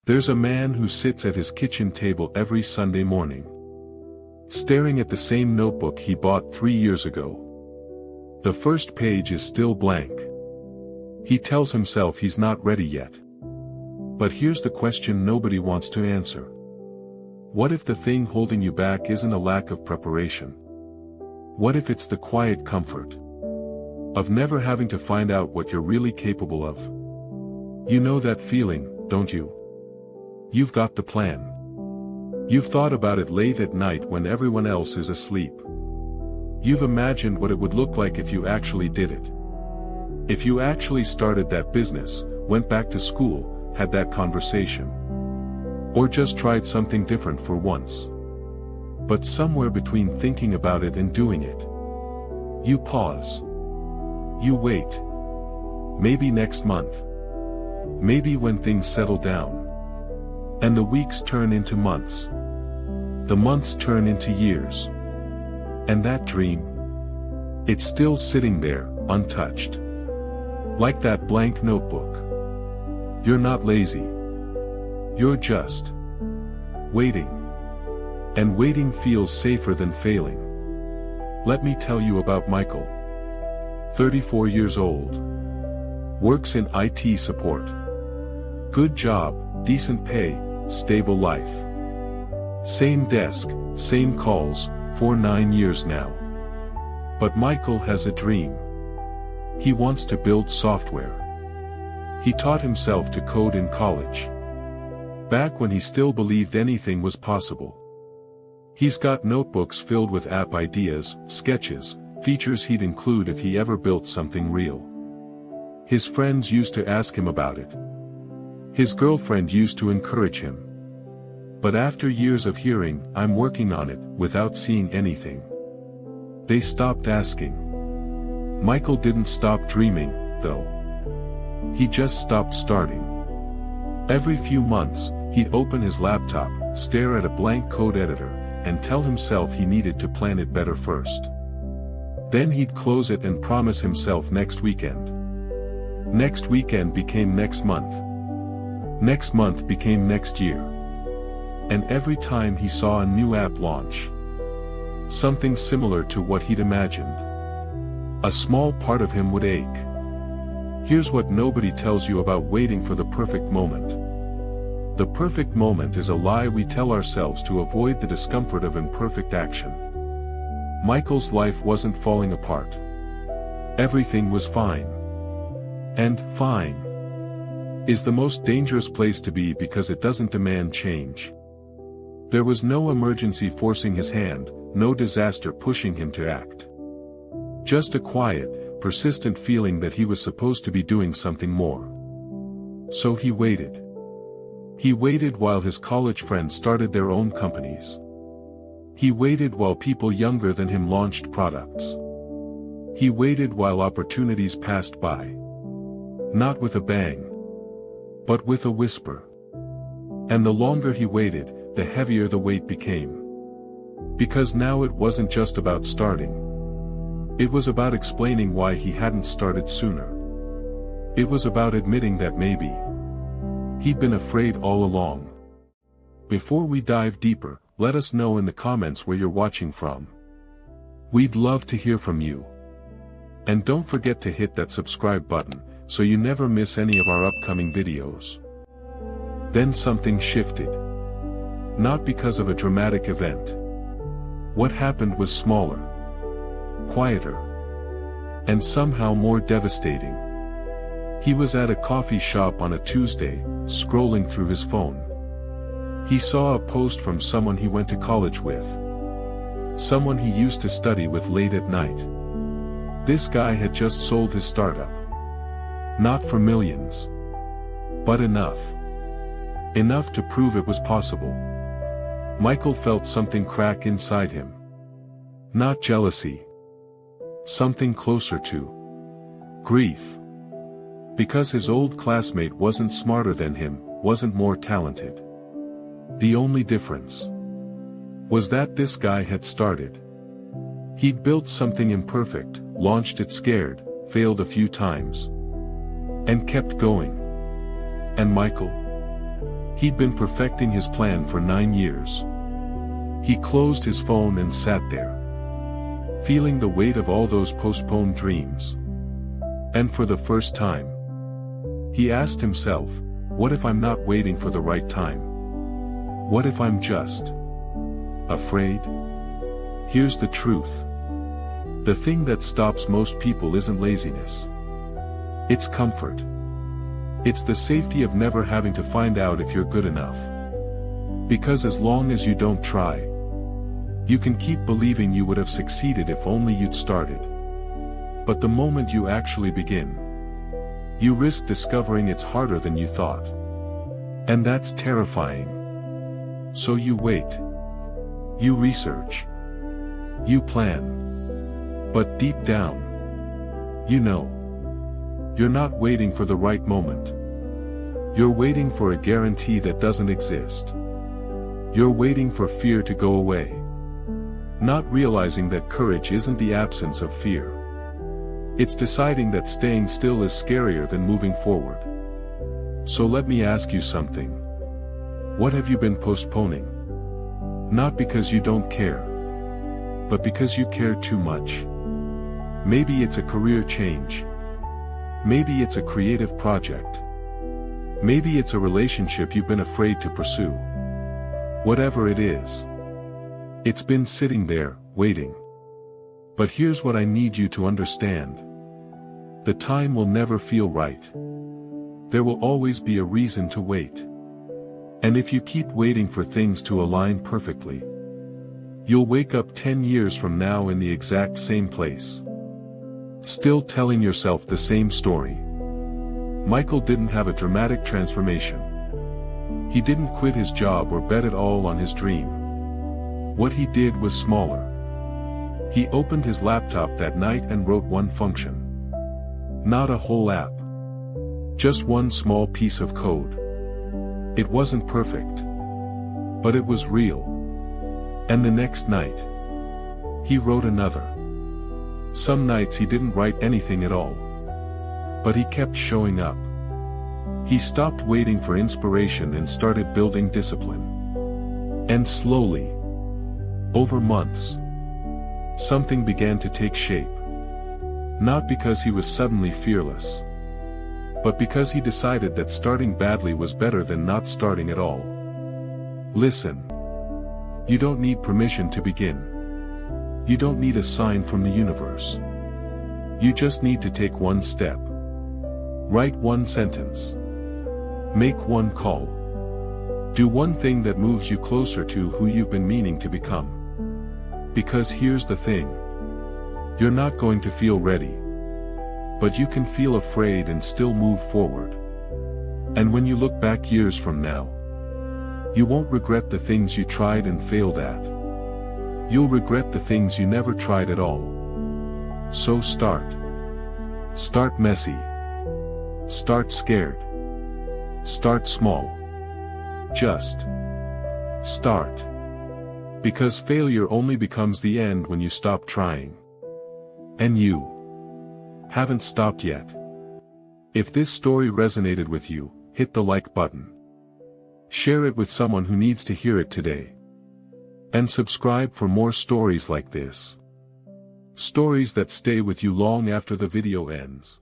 There's a man who sits at his kitchen table every Sunday morning, staring at the same notebook he bought 3 years ago. The first page is still blank. He tells himself he's not ready yet. But here's the question nobody wants to answer. What if the thing holding you back isn't a lack of preparation? What if it's the quiet comfort of never having to find out what you're really capable of? You know that feeling, don't you? You've got the plan. You've thought about it late at night when everyone else is asleep. You've imagined what it would look like if you actually did it. If you actually started that business, went back to school, had that conversation. Or just tried something different for once. But somewhere between thinking about it and doing it, you pause. You wait. Maybe next month. Maybe when things settle down. And the weeks turn into months. The months turn into years. And that dream? It's still sitting there, untouched. Like that blank notebook. You're not lazy. You're just waiting. And waiting feels safer than failing. Let me tell you about Michael. 34 years old. Works in IT support. Good job, decent pay, stable life. Same desk, same calls, for 9 years now. But Michael has a dream. He wants to build software. He taught himself to code in college. Back when he still believed anything was possible. He's got notebooks filled with app ideas, sketches, features he'd include if he ever built something real. His friends used to ask him about it. His girlfriend used to encourage him. But after years of hearing, "I'm working on it," without seeing anything, they stopped asking. Michael didn't stop dreaming, though. He just stopped starting. Every few months, he'd open his laptop, stare at a blank code editor, and tell himself he needed to plan it better first. Then he'd close it and promise himself next weekend. Next weekend became next month. Next month became next year. And every time he saw a new app launch, something similar to what he'd imagined, a small part of him would ache. Here's what nobody tells you about waiting for the perfect moment. The perfect moment is a lie we tell ourselves to avoid the discomfort of imperfect action. Michael's life wasn't falling apart. Everything was fine. And fine is the most dangerous place to be because it doesn't demand change. There was no emergency forcing his hand, no disaster pushing him to act. Just a quiet, persistent feeling that he was supposed to be doing something more. So he waited. He waited while his college friends started their own companies. He waited while people younger than him launched products. He waited while opportunities passed by. Not with a bang, but with a whisper. And the longer he waited, the heavier the weight became. Because now it wasn't just about starting. It was about explaining why he hadn't started sooner. It was about admitting that maybe he'd been afraid all along. Before we dive deeper, let us know in the comments where you're watching from. We'd love to hear from you. And don't forget to hit that subscribe button, so you never miss any of our upcoming videos. Then something shifted. Not because of a dramatic event. What happened was smaller, quieter, and somehow more devastating. He was at a coffee shop on a Tuesday, scrolling through his phone. He saw a post from someone he went to college with. Someone he used to study with late at night. This guy had just sold his startup. Not for millions. But enough. Enough to prove it was possible. Michael felt something crack inside him. Not jealousy. Something closer to grief. Because his old classmate wasn't smarter than him, wasn't more talented. The only difference was that this guy had started. He'd built something imperfect, launched it scared, failed a few times, and kept going. And Michael? He'd been perfecting his plan for 9 years. He closed his phone and sat there, feeling the weight of all those postponed dreams. And for the first time, he asked himself, what if I'm not waiting for the right time? What if I'm just afraid? Here's the truth. The thing that stops most people isn't laziness. It's comfort. It's the safety of never having to find out if you're good enough. Because as long as you don't try, you can keep believing you would have succeeded if only you'd started. But the moment you actually begin, you risk discovering it's harder than you thought. And that's terrifying. So you wait. You research. You plan. But deep down, you know, you're not waiting for the right moment. You're waiting for a guarantee that doesn't exist. You're waiting for fear to go away. Not realizing that courage isn't the absence of fear. It's deciding that staying still is scarier than moving forward. So let me ask you something. What have you been postponing? Not because you don't care, but because you care too much. Maybe it's a career change. Maybe it's a creative project. Maybe it's a relationship you've been afraid to pursue. Whatever it is, it's been sitting there, waiting. But here's what I need you to understand. The time will never feel right. There will always be a reason to wait. And if you keep waiting for things to align perfectly, you'll wake up 10 years from now in the exact same place, still telling yourself the same story. Michael didn't have a dramatic transformation. He didn't quit his job or bet it all on his dream. What he did was smaller. He opened his laptop that night and wrote one function. Not a whole app. Just one small piece of code. It wasn't perfect, but it was real. And the next night, he wrote another. Some nights he didn't write anything at all, but he kept showing up. He stopped waiting for inspiration and started building discipline. And slowly, over months, something began to take shape. Not because he was suddenly fearless, but because he decided that starting badly was better than not starting at all. Listen. You don't need permission to begin. You don't need a sign from the universe. You just need to take one step. Write one sentence. Make one call. Do one thing that moves you closer to who you've been meaning to become. Because here's the thing. You're not going to feel ready. But you can feel afraid and still move forward. And when you look back years from now, you won't regret the things you tried and failed at. You'll regret the things you never tried at all. So start. Start messy. Start scared. Start small. Just start. Because failure only becomes the end when you stop trying. And you haven't stopped yet. If this story resonated with you, hit the like button. Share it with someone who needs to hear it today. And subscribe for more stories like this. Stories that stay with you long after the video ends.